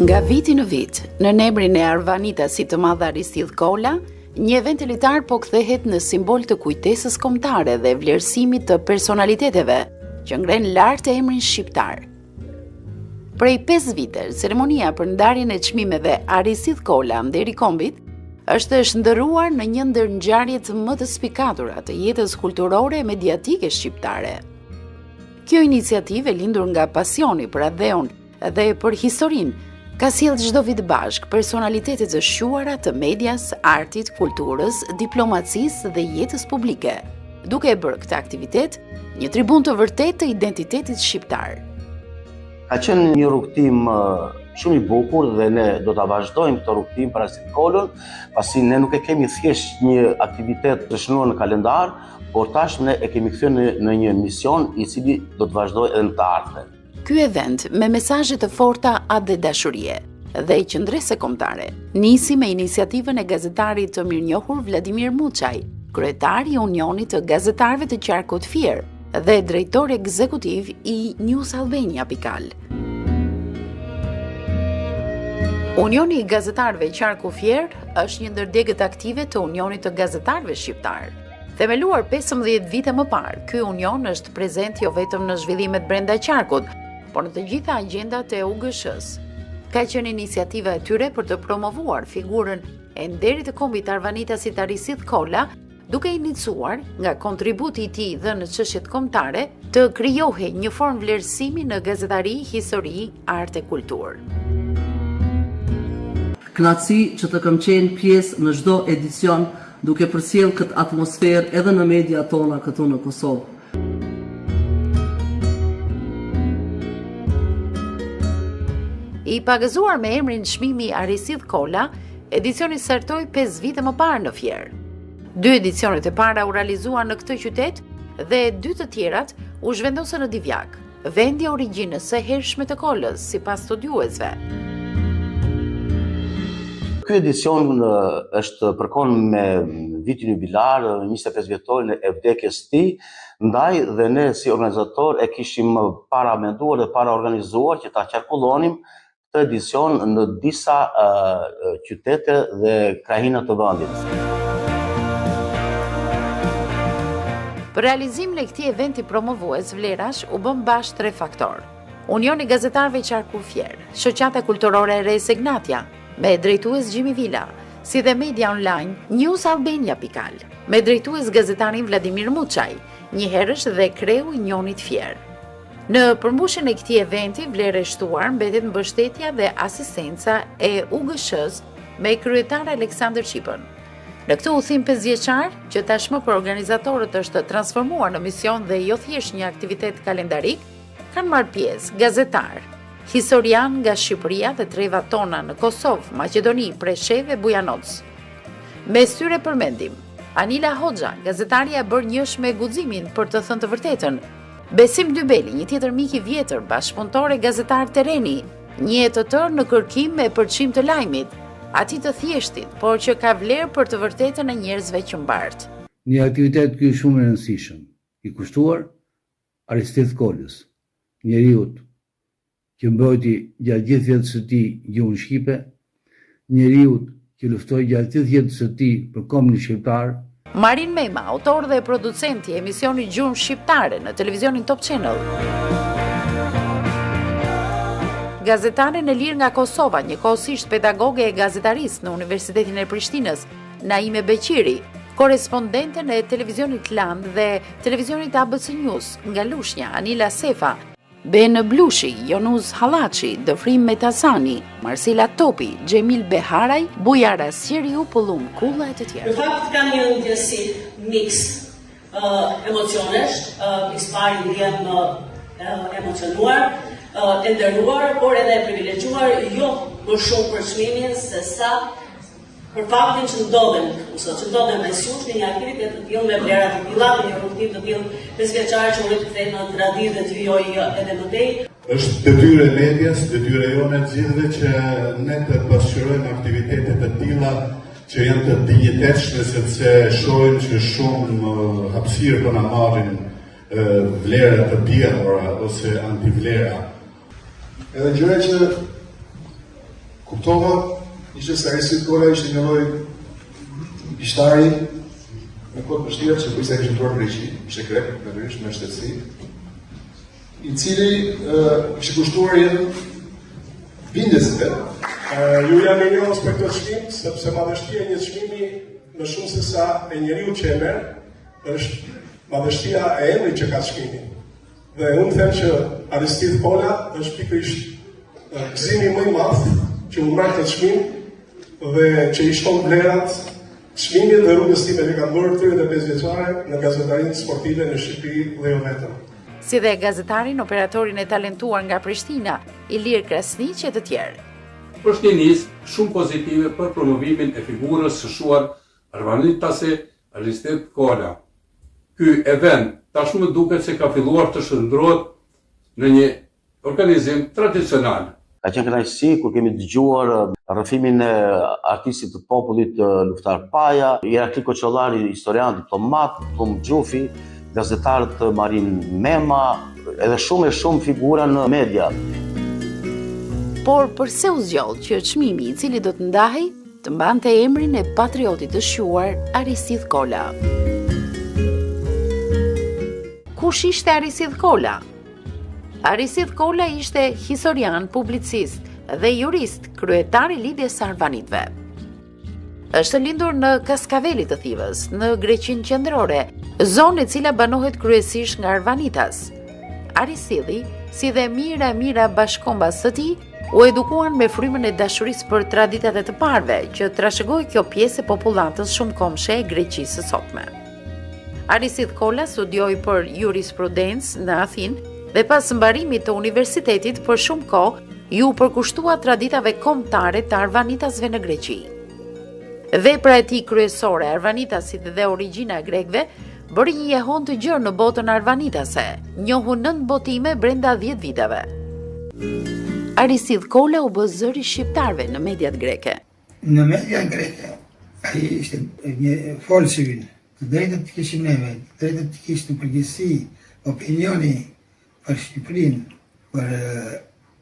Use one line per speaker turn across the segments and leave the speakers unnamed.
Nga viti në vit, në emrin e Arvanitasit të Madh Aristidh Kolla, një event elitar po kthehet në simbol të kujtesës kombëtare dhe vlerësimit të personaliteteve që ngren lart emrin shqiptar. Prej 5 vite, ceremonia për ndarjen e çmimeve Aristidh Kolla Nderi Kombit është shndërruar në një ndër ngjarjet më të spikatura të jetës kulturore e mediatike shqiptare. Kjo iniciativë e lindur nga pasioni për Adheun dhe për historinë ka sjellë çdo vit bashk personalitete të shquara të medias, artit, kulturës, diplomacisë dhe jetës publike, duke e bërë këtë aktivitet një tribun të vërtetë të identitetit shqiptar.
Ka qenë një rrugtim shumë i bukur dhe ne do ta vazhdojmë këtë rrugtim për Aristidh Kollën, pasi ne nuk e kemi thjesht një aktivitet të shënuar në kalendar, por tash ne e kemi kthyer në një mision i cili do të vazhdojë edhe në të ardhmen.
Ky event me mesazhe të forta dhe dashurie dhe qëndrese kombëtare nisi me iniciativën e gazetarit të mirënjohur Vladimir Muçaj, kryetari i Unionit të Gazetarëve të Qarkut Fier dhe drejtori ekzekutiv i News Albania Pikal. Unioni i Gazetarëve i Qarku Fier është një ndër degët aktive të Unionit të Gazetarëve Shqiptar. Themeluar 15 vite më parë, ky union është prezent jo vetëm në zhvillimet brenda qarkut, por në të gjitha agjendat e UGSH-s. Ka qenë iniciativa e tyre për të promovuar figurën e nderit të kombit Arvanitasit Aristidh Kolla, duke iniciuar nga kontributi i tij dhënë në çështjet kombëtare të krijohej një formë vlerësimi në gazetari, histori, art e kulturë.
Kënaqësi që të kam qenë pjesë në çdo edicion duke përcjell këtë atmosferë edhe në media tona këtu në Kosovë.
I pagëzuar me emrin çmimi Aristidh Kolla, edicioni startoi 5 vite më parë në Fier. 2 edicionet e para u realizuan në këtë qytet dhe 2 të tjerat u zhvendosën në Divjak, vendi i origjinës së hershme të Kollës, sipas studiuesve.
Ky edicion është përkon me vitin jubilar, 25 vjetorin e vdekjes së tij, ndaj dhe ne si organizator e kishim paramenduar dhe paraorganizuar që ta qarkullonim këtë edicion në disa qytete dhe krahina të vendit.
Për realizimin e këtij eventi promovues vlerash u bën bashkë 3 faktorë. Unioni i Gazetarëve i Qarku Fier, Shoqata Kulturore e Res Ignatia, me drejtues Gjimi Vila, si dhe media online News Albania Pikal, me drejtues gazetarin Vladimir Muçaj, njëherësh dhe kreu i Unionit Fier. Në përmbushjen e këtij eventi, vlerë e shtuar mbetet mbështetja dhe asistenca e UGSH-s me kryetar Aleksandër Çipën. Në këtë udhim 5 vjeçar, që tashmë për organizatorët është transformuar në mision dhe jo thjesht një aktivitet kalendarik, kanë marrë pjesë gazetar, historian nga Shqipëria dhe trevat tona në Kosovë, Maqedoni, Preshevë dhe Bujanoc. Mes tyre përmendim Anila Hoxha, gazetarja e bërë njësh me guximin për të thënë të vërtetën, Besim Dybeli, një tjetër mik i vjetër, bashkëpunëtor e gazetar Tereni, një të tërë në kërkim me përçim të lajmit, ati të thjeshtit, por që ka vlerë për të vërtetën e njerëzve që mbart.
Një aktivitet ky shumë i rëndësishëm, i kushtuar Aristidh Kollës, njeriut që mbrojti gjatë gjithë jetës së tij gjuhën shqipe, njeriut që luftoi gjatë gjithë jetës së tij për kombin shqiptar.
Marin Mema, autor dhe producenti e emisionit Gjuhën Shqiptare në televizionin Top Channel. Gazetare në lirë nga Kosova, njëkohësisht pedagoge e gazetarisë në Universitetin e Prishtinës, Naime Beqiri, korespondente në televizionit Land dhe televizionit ABC News nga Lushnja, Anila Sefa, Ben Blushi, Jonuz Hallaçi, Dofrim Metasani, Marsila Topi, Xhemil Beharaj, Bujara Siriu, Pullum Kulla e të tjerë.
Në fakt kam një ndjesi mix emocionesh, mix pari ndjem emocionuar, e nderuar, por edhe e privilegjuar, jo më shumë për çmimin se sa për faktin që ndodhen me sjush në një aktivitet të tillë me vlera të tilla, në një rrugtim të tillë 5 vjeçar që unë të kthej në traditë dhe të vijoj edhe më tej.
Është detyrë e medias, detyrë jone të gjithëve që ne të pasqyrojmë aktivitete të tilla që janë të dinjitetshme, sepse shohim që shumë hapësirë po na marrin vlera të bjellura ose antivlera.
Edhe gjëra që kuptova ishte se Aristid Kolla ishte një lloj pishtari në kohë vështira që ishte kishte ndruar Greqi, ishte grek, natyrisht me shtetësi, i cili kishte kushtuar jetën bindesve. Ju jam i njohur për këtë çmim, sepse madhështia e një çmimi më shumë se sa e njeriu që e merr është madhështia e emrit që ka çmimi. Dhe unë them që Aristid Kolla është pikërisht gëzimi më i madh që u marrë të çmim dhe që i shton vlerat çmimit dhe rrugës time që kam bërë 35 vjeçare në gazetarinë sportive në Shqipëri dhe jo vetëm.
Si dhe gazetarin, operatorin e talentuar nga Prishtina, Ilir Krasniq e të tjerë.
Është një nisë shumë pozitive për promovimin e figurës së shuar arvanitase Aristid Kolla. Ky event tashmë duket se ka filluar të shndrohet në një organizim tradicional.
Ka qenë kënaqësi kur kemi dëgjuar rrëfimin e artistit të popullit Luftar Paja, Irakli Koçollari, historian, diplomat, Tum Xhufi, gazetarët Marin Mema, edhe shumë figura në media.
Por përse u zgjoll që çmimi i cili do të ndahej të mbante emrin e patriotit të shuar Aristid Kolla? Kush ishte Aristid Kolla? Aristid Kolla ishte historian, publicist dhe jurist, kryetar i lidhjes së arvanitëve. Është lindur në Kaskavelit të Thivës, në Greqinë Qendrore, zonë e cila banohet kryesisht nga arvanitas. Aristidi, si dhe mira bashkombas së tij, u edukuan me frymën e dashurisë për traditat e të parëve, që trashëgoi kjo pjesë e popullatës shumëkohëshe e Greqisë së sotme. Aristid Kolla studioi për jurisprudencë në Athinë dhe pas mbarimit të universitetit për shumë kohë ju përkushtua traditave kombëtare të arvanitasve në Greqi. Vepra e tij kryesore, arvanitasit dhe origjina e grekëve, bëri një jehon të gjerë në botën arvanitase, njohu 9 botime brenda 10 viteve. Aristid Kolla u bë zëri shqiptarëve në mediat greke.
Në mediat greke, ai ishte një folë civil, të drejtat të kishim neve, të drejtat të kishte në përgjithësi opinioni për Shqipërinë, për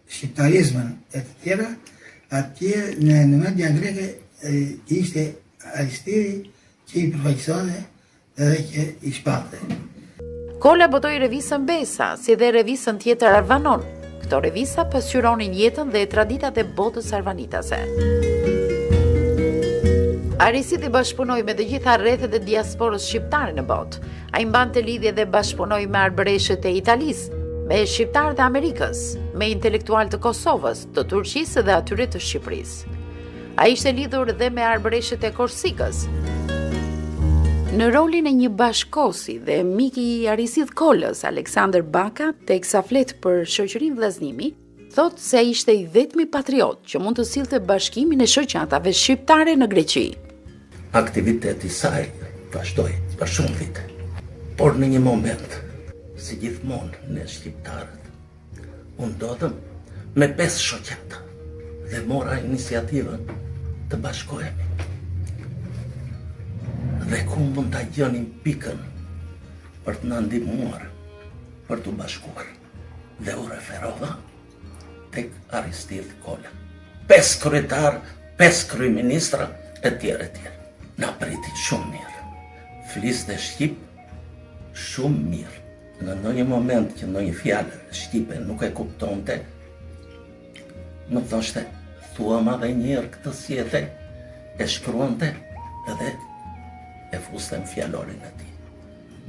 shqiptarizmën e të tjera, atje në media greke ishte Aristidi që i përfaqësonte edhe që i shpante.
Kolla botoi revistën Besa, si dhe revistën tjetër Arvanon. Këto revista pasqyronin jetën dhe traditat e botës arvanitase. Aristidi bashkëpunoi me të gjitha rrethet e diasporës shqiptare në botë. Ai mbante lidhje dhe bashkëpunoi me arbëreshët e Italisë, me shqiptarët e Amerikës, me intelektualët të Kosovës, të Turqisë dhe atyre të Shqipërisë. Ai ishte lidhur dhe me arbëreshët e Korsikës. Në rolin e një bashkosi dhe miki i Aristid Kollës, Aleksandr Baka, teksa flet për shoqërinë vllaznimi, thot se ishte i vetmi patriot që mund të sillte bashkimin e shoqatave shqiptare në Greqi.
Aktiviteti i saj vazhdoi për shumë vite, por në një moment, si gjithmonë ne shqiptarët, u ndodhëm me 5 shoqata dhe mora iniciativën të bashkohemi. Dhe ku mund ta gjonim pikën për të na ndihmuar për të bashkuar. Dhe u referova tek Aristid Kolla. 5 kryetar, 5 kryeministra e tjerë. Na priti shumë mirë. Fliste shqip shumë mirë. Në ndonjë moment që ndonjë fjalë shqipe nuk e kuptonte, më thoshte, thua ma dhe njërë këtë si e the, e shkruante edhe e fuste në fjalorin e ti.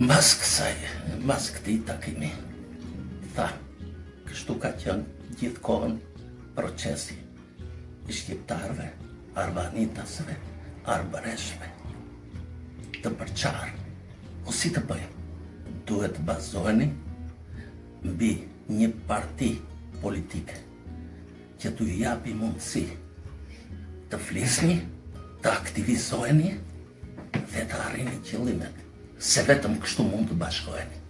Mbas këtij takimi, tha, kështu ka qenë gjithkohën procesi i shqiptarëve, arbanitasve, arbëreshve, të përqarë, o si të bëjmë? Duhet të bazoheni mbi një parti politike që t'u japi mundësi të flisni, të aktivizoheni dhe të arrini qëllimet, se vetëm kështu mund të bashkoheni.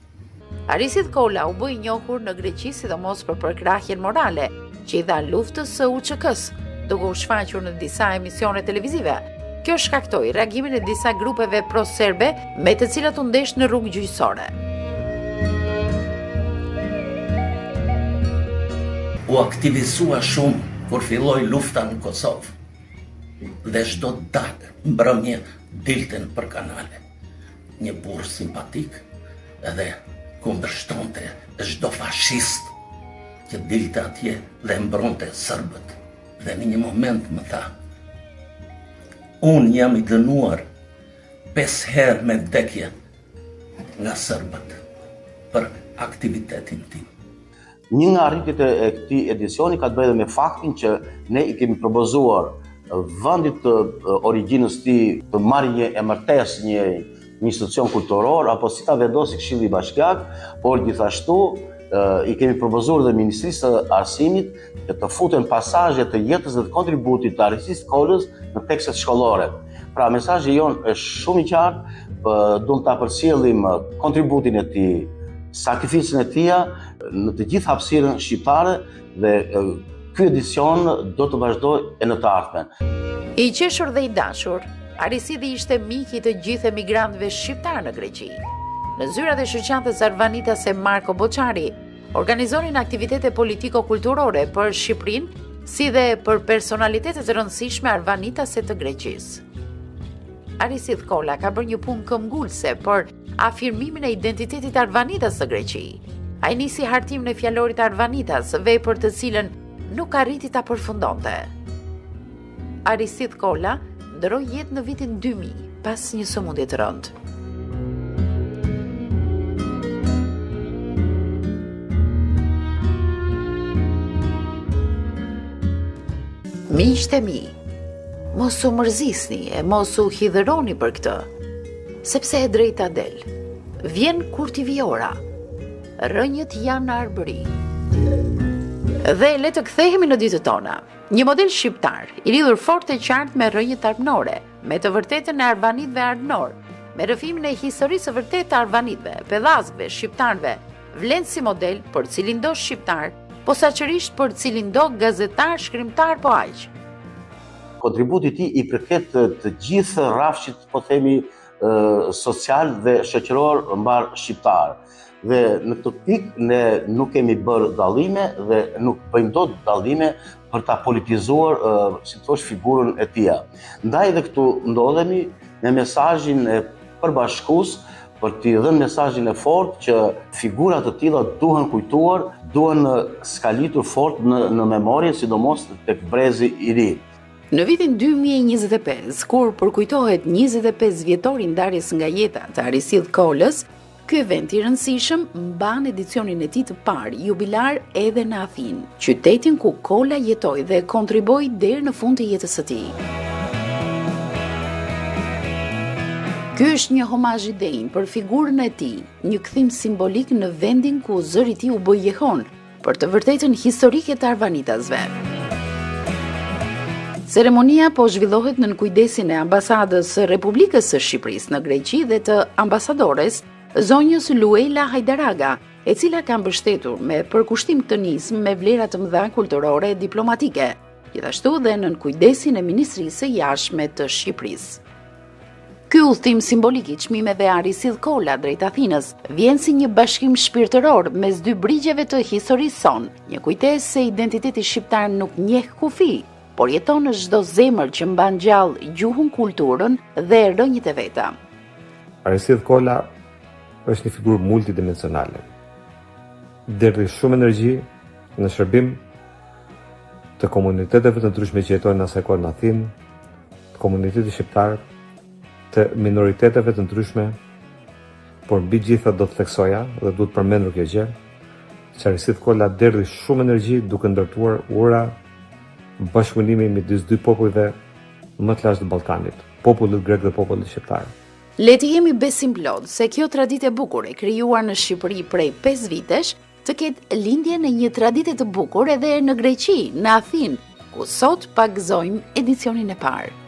Aristid Kolla u bë i njohur në Greqi sidomos për përkrahjen morale që i dha luftës së UÇK-s, duke u shfaqur në disa emisione televizive. Kjo shkaktoi reagimin e disa grupeve pro-serbe me të cilat u ndesh në rrugë gjyqësore.
U aktivizua shumë kur filloi lufta në Kosovë, dhe çdo datë mbrëmje dilten për kanale një burr simpatik edhe kundërshtonte çdo fashist që dilte atje dhe mbronte serbët. Dhe në një moment më tha: unë jam i dënuar 5 herë me vdekje nga serbët për aktivitetin tim.
Një nga arritjet e këtij edicioni ka të bëjë me faktin që ne i kemi propozuar vendit të origjinës tij të marrë një emërtesë, një institucion kulturor, apo si ta vendosi Këshilli Bashkiak, por gjithashtu i kemi propozuar dhe Ministrisë së Arsimit që të futen pasazhe të jetës dhe të kontributit të Arisit Kolës në tekstet shkollore. Pra mesazhi jon është shumë i qartë, duam ta përcjellim kontributin e tij, sakrificën e tij në të gjithë hapësirën shqiptare dhe ky edicion do të vazhdojë e në të ardhmen.
I qeshur dhe i dashur, Arisidi ishte mik i të gjithë emigrantëve shqiptar në Greqi. Në zyrat e shoqatës arvanitase Marko Boçari organizonin aktivitete politiko-kulturore për Shqipërinë, si dhe për personalitetet e rëndësishme arvanitase të Greqisë. Arisid Kolla ka bërë një punë këmbgulse për afirmimin e identitetit arvanitas të Greqi. Ai nisi hartimin e fjalorit arvanitas, vepër të cilën nuk arriti ta përfundonte. Arisid Kolla ndroi jetë në vitin 2000 pas një sëmundje të rëndë. Miqtë e mi, mos u mërzisni e mos u hidhëroni për këtë, sepse e drejta del. Vjen kur t'i vi ora. Rënjët janë në arbëri. Dhe le të kthehemi në ditët tona. Një model shqiptar, i lidhur fort e qartë me rënjët arpënore, me të vërtetën e arvanitëve arpënor, me rrëfimin e historisë së vërtetë të arvanitëve, pedllazgëve, shqiptarëve, vlen si model për cilin do shqiptar, posaçërisht për cilin do gazetar, shkrimtar po aq.
Kontributi i tij i përket të gjithë rrafshit, po themi, social dhe shoqëror mbar shqiptar. Dhe në këtë pikë ne nuk kemi bërë dallime dhe nuk bëjmë dot dallime për ta politizuar, si thosh, figurën e tij. Ndaj dhe këtu ndodhemi me mesazhin e përbashkues për t'i dhënë mesazhin e fortë që figura të tilla duhen kujtuar, duhen skalitur fort në memorie, sidomos tek brezi i ri.
Në vitin 2025, kur përkujtohet 25 vjetori ndarjes nga jeta të Arisid Kolës, ky event i rëndësishëm mban edicionin e tij të parë jubilar edhe në Athinë, qytetin ku Kolla jetoi dhe kontriboi deri në fund të jetës së tij. Ky është një homazh i denjë për figurën e tij, një kthim simbolik në vendin ku zëri i tij u bë jehon për të vërtetën historike të arvanitasve. Ceremonia po zhvillohet në kujdesin e ambasadës së Republikës së Shqipërisë në Greqi dhe të ambasadores zonjës Luela Hajdaraga, e cila ka mbështetur me përkushtim të nismë me vlera të mëdha kulturore e diplomatike, gjithashtu dhe në kujdesin e Ministrisë së Jashtme të Shqipërisë. Ky udhtim simbolik i çmimeve Arisid Kolla drejt Athinës vjen si një bashkim shpirtëror mes dy brigjeve të historisë son, një kujtesë se identiteti shqiptar nuk njeh kufi, por jeton në çdo zemër që mban gjallë gjuhën, kulturën dhe rënjët e veta.
Arisid Kolla është një figurë multidimensionale. Derdhi shumë energji në shërbim të komuniteteve të ndryshme që jetojnë në asaj kohë në Athinë, të komunitetit shqiptar, të minoriteteve të ndryshme, por mbi gjitha do të theksoja dhe duhet përmendur kjo gjë, që Arisid Kolla derdhi shumë energji duke ndërtuar ura bashkëpunimi midis dy popujve më të lashtë të Ballkanit, popullit grek dhe popullit shqiptar.
Le të jemi besim plot se kjo traditë e bukur e krijuar në Shqipëri prej 5 vitesh të ketë lindjen e një tradite të bukur edhe në Greqi, në Athinë, ku sot pagëzojmë edicionin e parë.